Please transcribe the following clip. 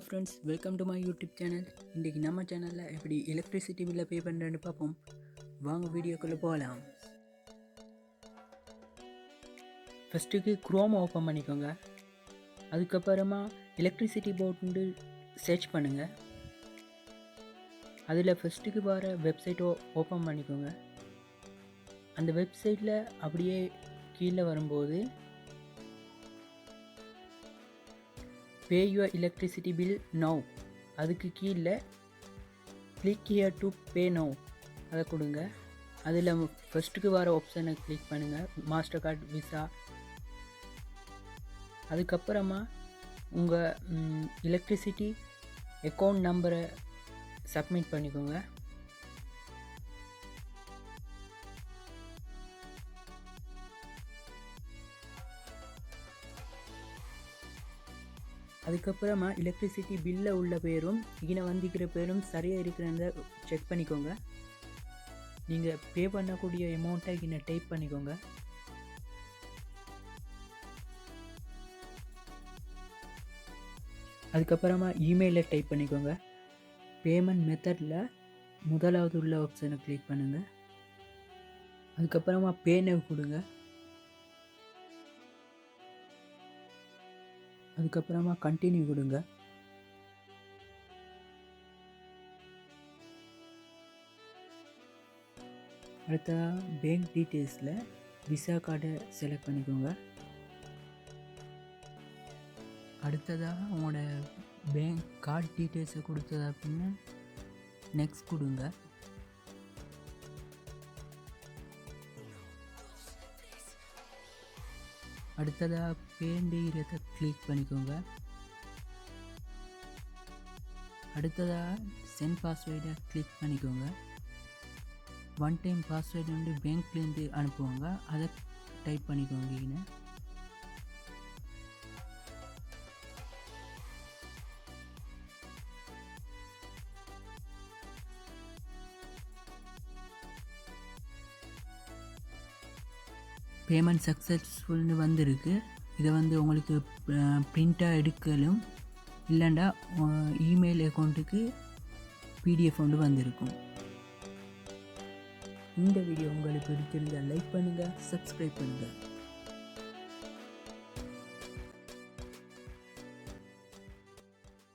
Friends, welcome to my YouTube channel. இன்றைக்கி நம்ம சேனலில் எப்படி எலக்ட்ரிசிட்டி பில்லை பே பண்ணுறேன்னு பார்ப்போம். வாங்க வீடியோக்குள்ளே போகலாம். ஃபஸ்ட்டுக்கு குரோம் ஓப்பன் பண்ணிக்கோங்க. அதுக்கப்புறமா எலக்ட்ரிசிட்டி போர்டு சர்ச் பண்ணுங்கள். அதில் ஃபஸ்ட்டுக்கு வர வெப்சைட்டை ஓப்பன் பண்ணிக்கோங்க. அந்த வெப்சைட்டில் அப்படியே கீழே வரும்போது பே யுவர் எலக்ட்ரிசிட்டி பில் நவ், அதுக்கு கீழே click here to pay now அதை கொடுங்க. அதில் ஃபஸ்ட்டுக்கு வர ஆப்ஷனை கிளிக் பண்ணுங்கள், மாஸ்டர் கார்டு, விசா. அதுக்கப்புறமா உங்கள் எலக்ட்ரிசிட்டி அக்கௌண்ட் நம்பரை சப்மிட் பண்ணிக்கோங்க. அதுக்கப்புறமா எலக்ட்ரிசிட்டி பில்லில் உள்ள பேரும் இங்கே வந்திக்கிற பேரும் சரியாக இருக்கிறத செக் பண்ணிக்கோங்க. நீங்கள் பே பண்ணக்கூடிய அமௌண்ட்டை இங்கே டைப் பண்ணிக்கோங்க. அதுக்கப்புறமா இமெயிலை டைப் பண்ணிக்கோங்க. பேமெண்ட் மெத்தடில் முதலாவது உள்ள ஆப்ஷனை கிளிக் பண்ணுங்கள். அதுக்கப்புறமா பே நவ் கொடுங்க. அதுக்கப்புறமா கண்டினியூ கொடுங்க. அடுத்ததாக பேங்க் டீட்டெயில்ஸில் விசா கார்டை செலக்ட் பண்ணிக்கோங்க. அடுத்ததாக உங்களோட பேங்க் கார்டு டீட்டெயில்ஸை கொடுத்தது அப்படின்னு நெக்ஸ்ட் கொடுங்க. அடுத்ததாக பேண்டிகிறத கிளிக் பண்ணிக்கோங்க. அடுத்ததாக சென்ட் பாஸ்வேர்டை கிளிக் பண்ணிக்கோங்க. ஒன் டைம் பாஸ்வேர்டு வந்து பேங்க்லேருந்து அனுப்புவாங்க, அதை டைப் பண்ணிக்கோங்க. இங்கே பேமெண்ட் சக்ஸஸ்ஃபுல்னு வந்திருக்கு. இதை வந்து உங்களுக்கு பிரிண்ட்டாக எடுக்கலும், இல்லைண்டா இமெயில் அக்கௌண்ட்டுக்கு பிடிஎஃப் வந்து வந்திருக்கும். இந்த வீடியோ உங்களுக்கு பிடிச்சிருந்தால் லைக் பண்ணுங்கள், சப்ஸ்கிரைப் பண்ணுங்கள்.